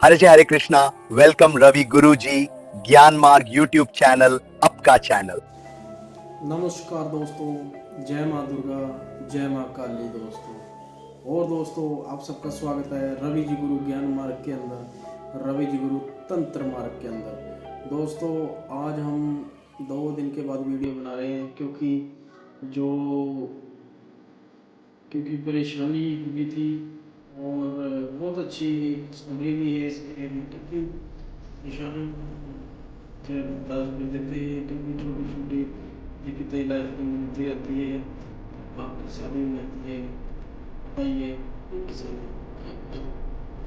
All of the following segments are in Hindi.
हरे जय हरे कृष्णा। वेलकम रवि गुरु जी, ज्ञान मार्ग यूट्यूब चैनल, आपका चैनल। नमस्कार दोस्तों, जय माँ दुर्गा, जय माँ काली दोस्तों। और दोस्तों, आप सबका स्वागत है रवि जी गुरु ज्ञान मार्ग के अंदर, रवि जी गुरु तंत्र मार्ग के अंदर। दोस्तों, आज हम 2 दिन के बाद वीडियो बना रहे हैं क्योंकि परेशानी भी थी और बहुत अच्छी स्टोरी भी है इसमें। क्योंकि परेशानी फिर बता देते हैं, क्योंकि छोटी छोटी दिक्कतें लाइफ में मिलती रहती है, शादी में रहती है, आइए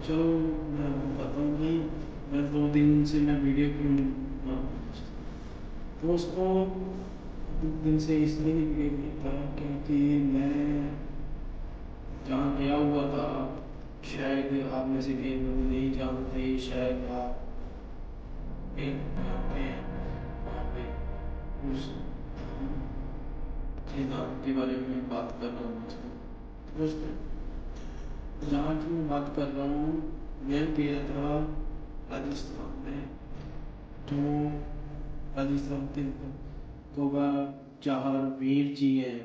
चलो मैं बताता हूँ कि मैं 2 दिन से मैं वीडियो क्यों बना रहा हूँ। दोस्तों, 2 दिन से इसलिए वीडियो नहीं था क्योंकि मैं जहाँ गया हुआ था, शायद आप में से कई लोग नहीं जानते, शायद आप वहाँ पे उस सिद्धांत के बारे में बात कर रहा हूँ। दोस्तों, जहाँ की मैं बात कर रहा हूँ, मैं गया था राजस्थान में। तो राजस्थान के गोगा जहार वीर जी हैं,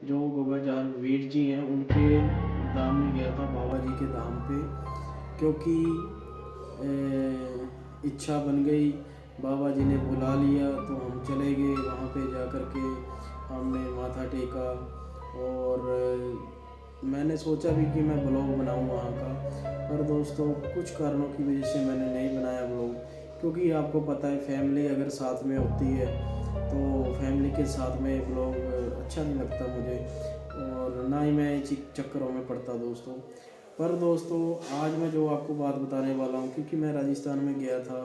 जो गोगा जहार वीर जी हैं, उनके धाम में गया था, बाबा जी के धाम पे। क्योंकि इच्छा बन गई, बाबा जी ने बुला लिया तो हम चले गए वहाँ पे। जा कर के हमने माथा टेका और मैंने सोचा भी कि मैं ब्लॉग बनाऊँ वहाँ का, पर दोस्तों कुछ कारणों की वजह से मैंने नहीं बनाया ब्लॉग। क्योंकि आपको पता है, फैमिली अगर साथ में होती है तो फैमिली के साथ में ब्लॉग अच्छा नहीं लगता मुझे, और ना ही मैं चक्करों में पड़ता दोस्तों। पर दोस्तों, आज मैं जो आपको बात बताने वाला हूँ, क्योंकि मैं राजस्थान में गया था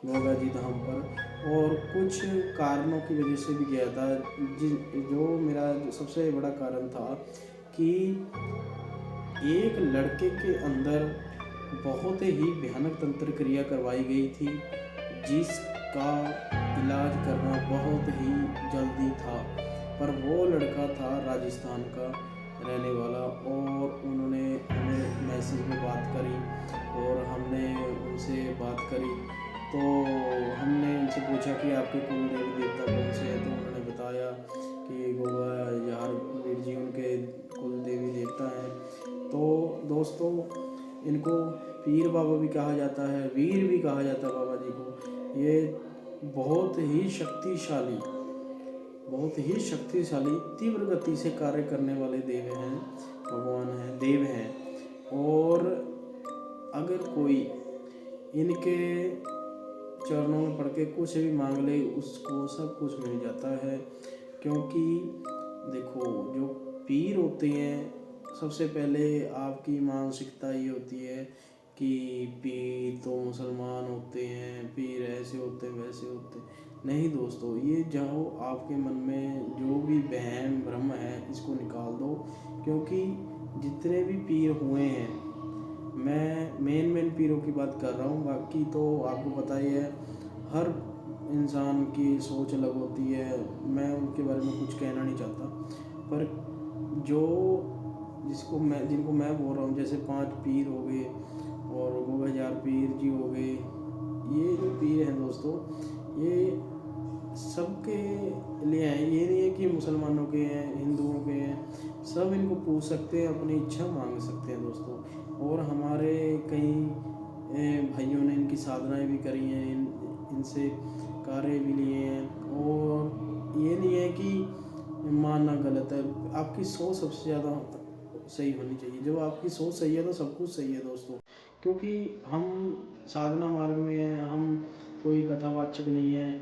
गोगा जी धाम पर, और कुछ कारणों की वजह से भी गया था। जो मेरा सबसे बड़ा कारण था कि एक लड़के के अंदर बहुत ही भयानक तंत्र क्रिया करवाई गई थी, जिसका इलाज करना बहुत ही जल्दी था। पर वो लड़का था राजस्थान का रहने वाला, और उन्होंने हमें मैसेज में बात करी और हमने उनसे बात करी। तो हमने उनसे पूछा कि आपके कुल देवी देवता कौन से हैं, तो उन्होंने बताया कि गोगा यार वीर जी उनके कुल देवी देवता हैं। तो दोस्तों, इनको पीर बाबा भी कहा जाता है, वीर भी कहा जाता है बाबा जी को। ये बहुत ही शक्तिशाली तीव्र गति से कार्य करने वाले देव हैं, भगवान हैं, देव हैं। और अगर कोई इनके चरणों में पड़ के कुछ भी मांग ले, उसको सब कुछ मिल जाता है। क्योंकि देखो, जो पीर होते हैं, सबसे पहले आपकी मानसिकता ये होती है कि पीर तो मुसलमान होते हैं, पीर ऐसे होते हैं, वैसे होते हैं। नहीं दोस्तों, ये जो आपके मन में जो भी वहम भ्रम है, इसको निकाल दो। क्योंकि जितने भी पीर हुए हैं, मैं मेन पीरों की बात कर रहा हूँ, बाकी तो आपको पता ही है, हर इंसान की सोच अलग होती है, मैं उनके बारे में कुछ कहना नहीं चाहता। पर जो जिनको मैं बोल रहा हूँ, जैसे 5 पीर हो गए और गोगा जार पीर जी हो गए, ये जो पीर हैं दोस्तों, ये सबके लिए हैं। ये नहीं है कि मुसलमानों के हैं, हिंदुओं के हैं, सब इनको पूछ सकते हैं, अपनी इच्छा मांग सकते हैं दोस्तों। और हमारे कई भाइयों ने इनकी साधनाएं भी करी हैं, इनसे कार्य भी लिए हैं। और ये नहीं है कि मानना गलत है, आपकी सोच सबसे ज़्यादा सही होनी चाहिए। जब आपकी सोच सही है तो सब कुछ सही है दोस्तों। क्योंकि हम साधना मार्ग में हैं, हम कोई कथावाचक नहीं है।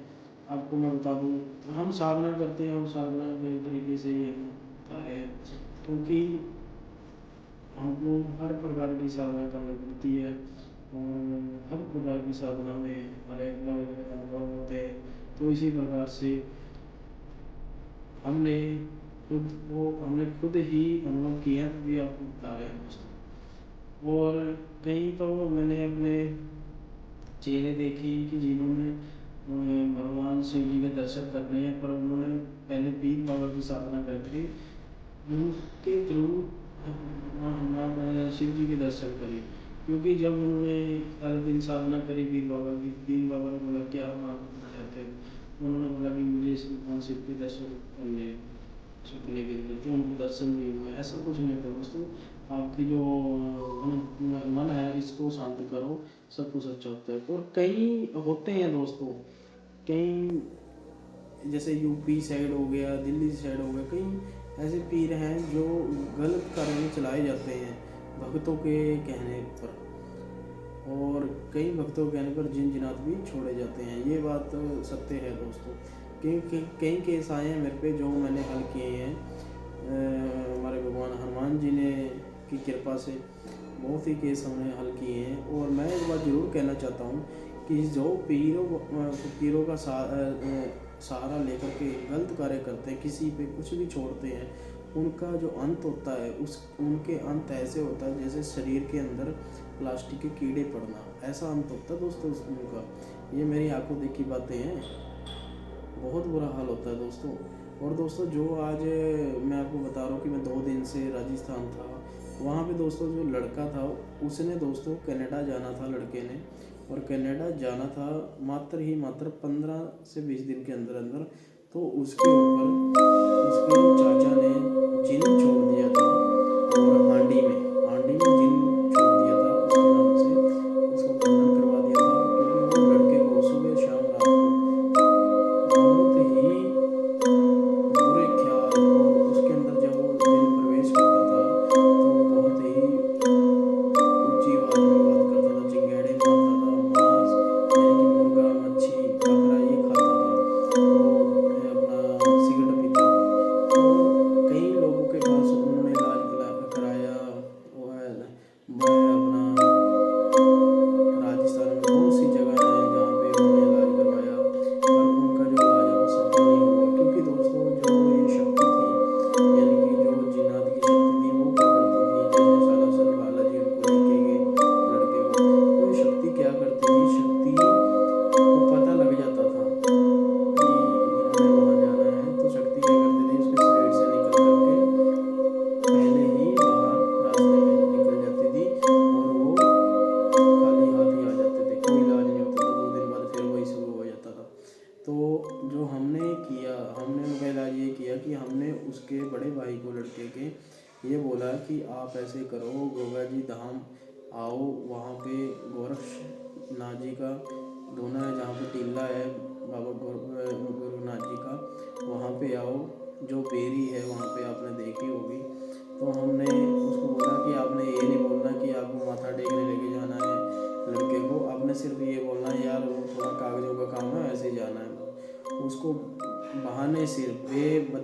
आपको मैं बता दूँ, हम साधना करते हैं और साधना के तरीके से ये होता है। क्योंकि हमको हर प्रकार की साधना करनी पड़ती है, और हर प्रकार की साधना में अलग अलग अनुभव होते हैं। तो इसी प्रकार से हमने खुद ही अनुभव किया, भी आपको बता रहे हैं दोस्तों। और कहीं तो मैंने अपने चेहरे देखे कि जिन्होंने भगवान शिव जी के दर्शन करने हैं, पर उन्होंने पहले पीर बाबा की साधना करके उनके थ्रू शिव जी के दर्शन करे। क्योंकि जब उन्होंने सारा दिन साधना करी पीर बाबा ने बोला क्या मांगना चाहते हो, उन्होंने बोला कि मुझे इस भगवान शिव के दर्शन करने सपने के अंदर, तो उनको दर्शन नहीं हुआ। ऐसा कुछ नहीं था दोस्तों, आपकी जो मन है इसको शांत करो, सब कुछ अच्छा होता है। और कई होते हैं दोस्तों, कई जैसे यूपी साइड हो गया, दिल्ली साइड हो गया, कई ऐसे पीर हैं जो गलत कार्य में चलाए जाते हैं भक्तों के कहने पर, और कई भक्तों के कहने पर जिन जिनात भी छोड़े जाते हैं। ये बात सत्य है दोस्तों। कई केस आए हैं मेरे पे जो मैंने हल किए हैं हमारे भगवान हनुमान जी ने की कृपा से बहुत ही केस हमने हल किए हैं। और मैं एक बात ज़रूर कहना चाहता हूँ कि जो पीरों का सहारा लेकर के गलत कार्य करते हैं, किसी पे कुछ भी छोड़ते हैं, उनका जो अंत होता है उनके अंत ऐसे होता है जैसे शरीर के अंदर प्लास्टिक के कीड़े पड़ना, ऐसा अंत होता है दोस्तों उनका। ये मेरी आंखों देखी बातें हैं, बहुत बुरा हाल होता है दोस्तों। और दोस्तों जो आज मैं आपको बता रहा हूँ कि मैं 2 दिन से राजस्थान था, वहाँ पे दोस्तों जो लड़का था उसने दोस्तों कनाडा जाना था लड़के ने, और कनाडा जाना था मात्र 15 से 20 दिन के अंदर अंदर। तो उसके ऊपर उसके चाचा ने जिन छोड़ दिया था, और हांडी में जिन छोड़ दिया था, उसके नाम से उसको बंधन करवा दिया था। क्योंकि वो लड़के को सुबह शाम रात को बहुत ही बुरे ख्याल, और उसके अंदर जब वो दिन प्रवेश करता था तो बहुत ही ऊंची आवाज में बात करता था, चिंगेड़े मारता था, मांस यानी कि मुर्गा मच्छी बकरा ये खाता था, तो अपना सिगरेट पीता था। तो कई लोगों के पास उन्होंने इलाज कराया, वो है अपना राजस्थान में बहुत सी जगह है जहाँ पे उन्होंने इलाज करवाया, पर उनका जो इलाज है वो सफल नहीं हुआ। क्योंकि दोस्तों जो ये शक्ति थी, यानी कि जो जिन्नात की शक्ति थी, वो क्या करती थी, जैसे सालासर बालाजी उनको लेके गए लड़के को, तो ये शक्ति क्या करती थी, शक्ति को पता लग जाता था कि इन्होंने वहाँ जाना है, तो शक्ति क्या करती थी, उसके शरीर से निकल करके पहले ही बाहर रास्ते में निकल जाती थी, और वो खाली हाथ ही आ जाते थे, कोई इलाज नहीं होता था। 2 दिन बाद फिर वही शुरू हो जाता था। तो जो हमने किया, हमने उनका इलाज ये किया कि हमने उसके बड़े भाई को लड़के के ये बोला कि आप ऐसे करो, गोगा जी धाम आओ, वहाँ पे गोरखनाथ जी का धोना है, जहाँ पे टीला है बाबा गुरुनाथ जी का, वहाँ पे आओ, जो बेरी है वहाँ पे आपने देखी होगी। तो हमने उसको बोला कि आपने ये नहीं बोलना कि आपको माथा टेकने लेके जाना है लड़के को, आपने सिर्फ ये बोलना है यार वो थोड़ा कागजों का काम है, ऐसे ही जाना है। उसको बहाने से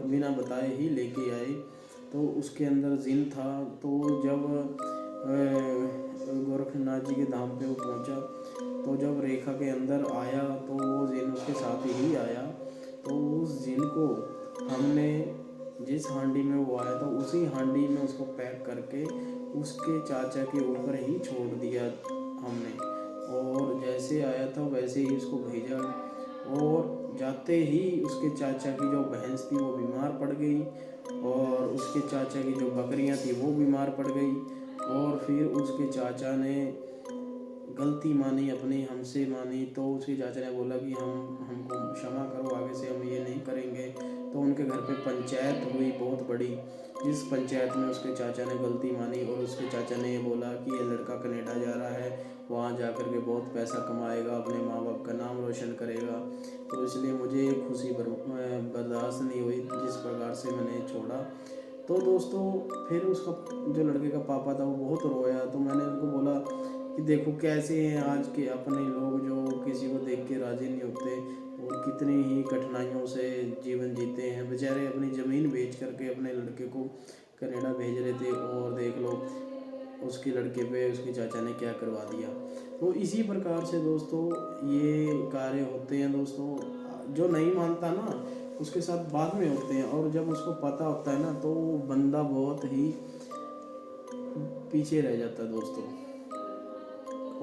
बिना बताए ही लेके आए। तो उसके अंदर जिन था, तो जब गोरखनाथ जी के धाम पे वो पहुंचा, तो जब रेखा के अंदर आया तो वो जिन उसके साथ ही आया। तो उस जिन को हमने जिस हांडी में वो आया था उसी हांडी में उसको पैक करके उसके चाचा के ऊपर ही छोड़ दिया हमने, और जैसे आया था वैसे ही उसको भेजा। और जाते ही उसके चाचा की जो भैंस थी वो बीमार पड़ गई, और उसके चाचा की जो बकरियां थी वो बीमार पड़ गई। और फिर उसके चाचा ने गलती मानी अपनी, हमसे मानी, तो उसके चाचा ने बोला कि हमको क्षमा करो, आगे से हम ये नहीं करेंगे। तो उनके घर पे पंचायत हुई बहुत बड़ी, जिस पंचायत में उसके चाचा ने गलती मानी, और उसके चाचा ने ये बोला कि ये लड़का कनाडा जा रहा है, वहाँ जा कर के बहुत पैसा कमाएगा, अपने माँ बाप का नाम रोशन करेगा। तो इसलिए मुझे खुशी बर्दाश्त नहीं हुई, जिस प्रकार से मैंने छोड़ा। तो दोस्तों फिर उसका जो लड़के का पापा था वो बहुत रोया। तो मैंने उनको बोला कि देखो कैसे हैं आज के अपने लोग, जो किसी को देख के राजी नहीं होते, और कितनी ही कठिनाइयों से जीवन जीते हैं बेचारे, अपनी ज़मीन बेच करके अपने लड़के को कनाडा भेज रहे थे, और देख लो उसके लड़के पे उसके चाचा ने क्या करवा दिया। तो इसी प्रकार से दोस्तों ये कार्य होते हैं दोस्तों, जो नहीं मानता ना उसके साथ बाद में होते हैं, और जब उसको पता होता है ना तो वो बंदा बहुत ही पीछे रह जाता है दोस्तों।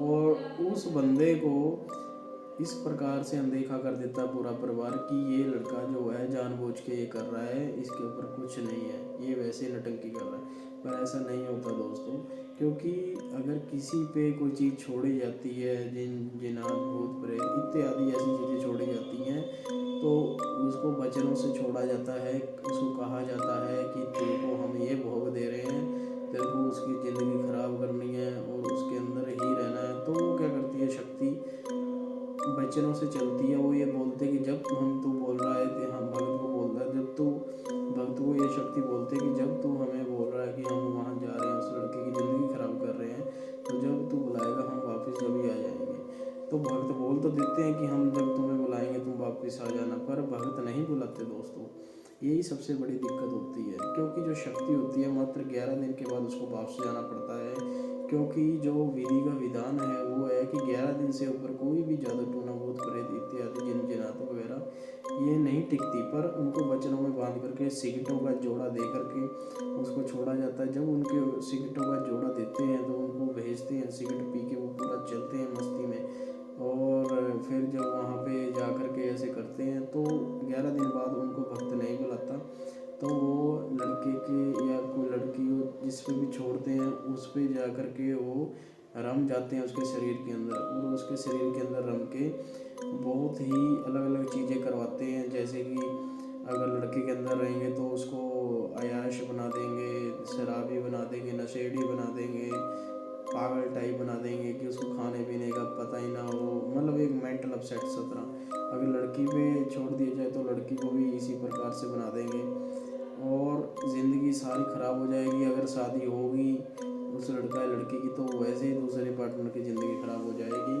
और उस बंदे को इस प्रकार से अनदेखा कर देता पूरा परिवार कि ये लड़का जो है जानबूझ के ये कर रहा है, इसके ऊपर कुछ नहीं है, ये वैसे नटंकी कर रहा है। पर ऐसा नहीं होता दोस्तों, क्योंकि अगर किसी पे कोई चीज़ छोड़ी जाती है, जिनात भूत प्रेत इत्यादि ऐसी चीज़ें छोड़ी जाती हैं, तो उसको वचनों से छोड़ा जाता है। उसको कहा जाता है कि तेरे को हम ये भोग दे रहे हैं, तेरे को उसकी ज़िंदगी खराब करनी है और उसके अंदर ही रहना है। तो वो क्या करती है शक्ति, वचनों से चलती है। वो ये बोलते कि जब हम तू बोल रहा है कि हम भक्त को बोल रहा है, जब तू भक्त को ये शक्ति बोलते कि जब तू हमें बोल रहा है कि हम वहाँ जा रहे हैं, उस लड़के की ज़िंदगी खराब कर रहे हैं, तो जब तू बुलाएगा हम वापस जल्दी आ जाएंगे। तो भक्त बोल तो देते हैं कि हम जब तुम्हें बुलाएंगे तुम वापस आ जाना, पर भक्त नहीं बुलाते दोस्तों। यही सबसे बड़ी दिक्कत होती है, क्योंकि जो शक्ति होती है मात्र 11 दिन के बाद उसको वापस जाना पड़ता है। क्योंकि जो विधि का विधान है वो है कि 11 दिन से ऊपर कोई भी जादू टोना भूत प्रेत इत्यादि जिन जिनात वगैरह ये नहीं टिकती, पर उनको वचनों में बांध करके सिगटों का जोड़ा दे करके उसको छोड़ा जाता है। जब उनके सिगटों का जोड़ा देते हैं तो उनको भेजते हैं, सिगट पी के वो पूरा चलते हैं मस्ती में। और फिर जब वहाँ पे जा कर के ऐसे करते हैं तो 11 दिन बाद उनको भक्त नहीं बुलाता, तो वो लड़के के या कोई लड़की को जिस पे भी छोड़ते हैं उस पे जा कर के वो रम जाते हैं उसके शरीर के अंदर, और उसके शरीर के अंदर रम के बहुत ही अलग अलग चीज़ें करवाते हैं। जैसे कि अगर लड़के के अंदर रहेंगे तो उसको अयाश बना देंगे, शराबी बना देंगे, नशेड़ी बना देंगे, पागल टाइप बना देंगे कि उसको खाने पीने का पता ही ना हो, मतलब एक मेंटल अपसेट सा तरह। अगर लड़की पे छोड़ दिया जाए तो लड़की को भी इसी प्रकार से बना देंगे और ज़िंदगी सारी ख़राब हो जाएगी। अगर शादी होगी उस लड़का या लड़की की तो वैसे ही दूसरे पार्टनर की ज़िंदगी ख़राब हो जाएगी,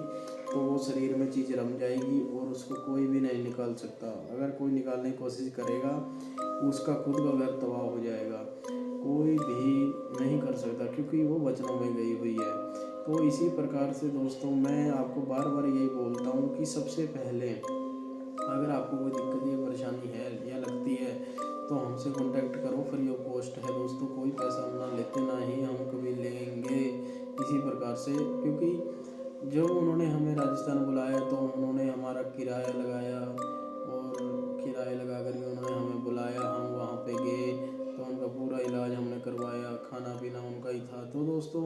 तो वो शरीर में चीज़ रम जाएगी और उसको कोई भी नहीं निकाल सकता। अगर कोई निकालने की कोशिश करेगा उसका खुद का घर तबाह हो जाएगा, कोई भी नहीं कर सकता, क्योंकि वो वचनों में गई हुई है। तो इसी प्रकार से दोस्तों मैं आपको बार बार यही बोलता हूँ कि सबसे पहले अगर आपको कोई दिक्कत या परेशानी है या लगती है तो हमसे कांटेक्ट करो, फ्री ऑफ कॉस्ट है दोस्तों, कोई पैसा हम ना लेते ना ही हम कभी लेंगे इसी प्रकार से। क्योंकि जब उन्होंने हमें राजस्थान बुलाया तो उन्होंने हमारा किराया लगाया, और किराया लगा करके उन्होंने हमें बुलाया, हम वहाँ पे गए तो उनका पूरा इलाज हमने करवाया, खाना पीना उनका ही था। तो दोस्तों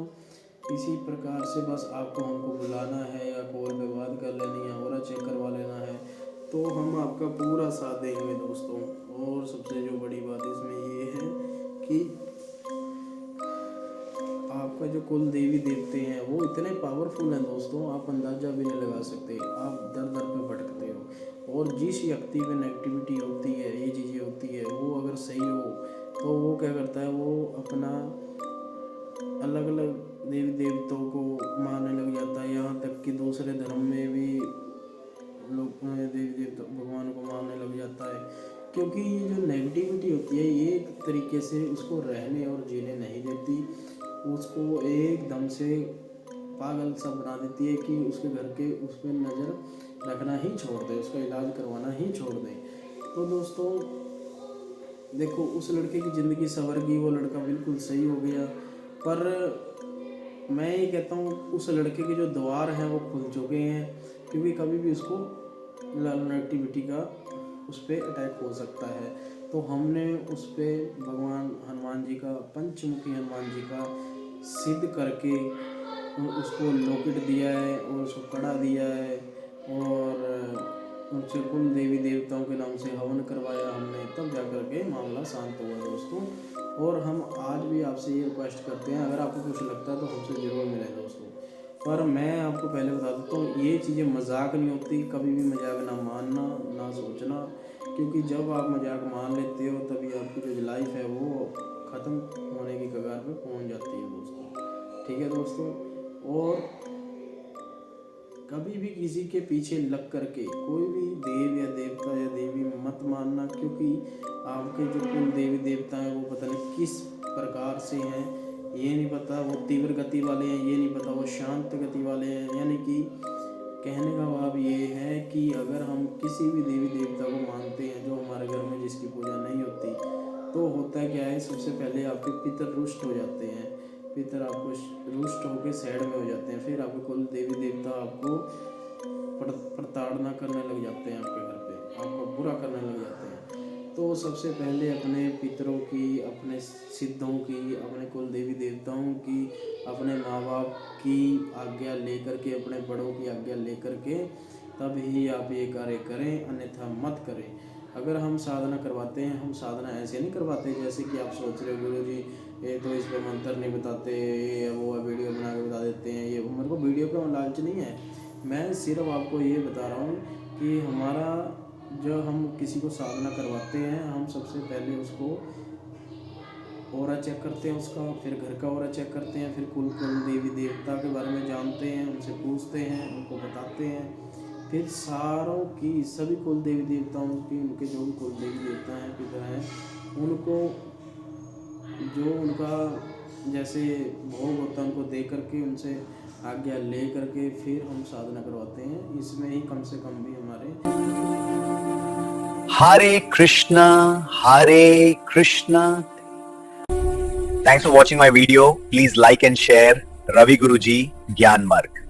इसी प्रकार से बस आपको हमको बुलाना है या कॉल पे बात कर लेनी है, और चेक करवा लेना है, तो हम आपका पूरा साथ देंगे दोस्तों। और सबसे जो बड़ी बात इसमें ये है कि आपका जो कुल देवी देवते हैं वो इतने पावरफुल हैं दोस्तों, आप अंदाज़ा भी नहीं लगा सकते। आप दर दर पे भटकते हो, और जिस व्यक्ति में नेगेटिविटी होती है, ये चीज़ें होती है, वो अगर सही हो तो वो क्या करता है, वो अपना अलग अलग देवी देवताओं को मानने लग जाता है। यहाँ तक कि दूसरे धर्म में भी लोग देवी देवता भगवान को मानने लग जाता है। क्योंकि ये जो नेगेटिविटी होती है ये एक तरीके से उसको रहने और जीने नहीं देती, उसको एकदम से पागल सा बना देती है कि उसके घर के उस पर नज़र रखना ही छोड़ दे, उसका इलाज करवाना ही छोड़ दे। तो दोस्तों देखो उस लड़के की ज़िंदगी संवर गई, वो लड़का बिल्कुल सही हो गया, पर मैं ये कहता हूँ उस लड़के के जो द्वार हैं वो खुल चुके हैं, क्योंकि कभी भी उसको नेगेटिविटी का उस पर अटैक हो सकता है। तो हमने उस पर भगवान हनुमान जी का, पंचमुखी हनुमान जी का सिद्ध करके उसको लॉकेट दिया है और उसको कड़ा दिया है, और उनसे कुल देवी देवताओं के नाम से हवन करवाया हमने, तब जा कर के मामला शांत हुआ दोस्तों। और हम आज भी आपसे ये रिक्वेस्ट करते हैं, अगर आपको कुछ लगता है तो हमसे ज़रूर मिलें दोस्तों। पर मैं आपको पहले बता देता हूँ ये चीज़ें मजाक नहीं होती, कभी भी मजाक ना मानना ना सोचना, क्योंकि जब आप मजाक मान लेते हो तभी आपकी जो लाइफ है वो ख़त्म होने की कगार पे पहुँच जाती है दोस्तों। ठीक है दोस्तों, और कभी भी किसी के पीछे लग करके कोई भी देव या देवता या देवी मत मानना, क्योंकि आपके जो कुल देवी देवता हैं वो पता नहीं किस प्रकार से हैं, ये नहीं पता वो तीव्र गति वाले हैं, ये नहीं पता वो शांत गति वाले हैं। यानी कि कहने का भाव ये है कि अगर हम किसी भी देवी देवता को मानते हैं जो हमारे घर में जिसकी पूजा नहीं होती, तो होता क्या है, सबसे पहले आपके पितर रुष्ट हो जाते हैं, पितर आपको रुष्ट होकर साइड में हो जाते हैं, फिर आपके कुल देवी देवता आपको प्रताड़ना करने लग जाते हैं, आपके घर पे आपको बुरा करने लग जाते हैं। तो सबसे पहले अपने पितरों की, अपने सिद्धों की, अपने कुल देवी देवताओं की, अपने माँ बाप की आज्ञा लेकर के, अपने बड़ों की आज्ञा लेकर के तब ही आप ये कार्य करें, अन्यथा मत करें। अगर हम साधना करवाते हैं, हम साधना ऐसे नहीं करवाते जैसे कि आप सोच रहे हो गुरु जी ये तो इस पर मंत्र नहीं बताते, ये वो वीडियो बना के बता देते हैं। ये मेरे को वीडियो का लालच नहीं है, मैं सिर्फ आपको ये बता रहा हूँ कि हमारा जो हम किसी को साधना करवाते हैं, हम सबसे पहले उसको ऑरा चेक करते हैं उसका, फिर घर का ऑरा चेक करते हैं, फिर कुल देवी देवता के बारे में जानते हैं, उनसे पूछते हैं, उनको बताते हैं, फिर सारों की सभी कुल देवी देवताओं की, उनके जो भी कुल देवी देवता हैं, पिता हैं, उनको जो उनका जैसे भोग होता है उनको दे करके, उनसे आज्ञा ले करके फिर हम साधना करवाते हैं। इसमें ही कम से कम भी हमारे Hare Krishna, Hare Krishna. Thanks for watching my video. Please like and share Ravi Guruji Gyan Marg.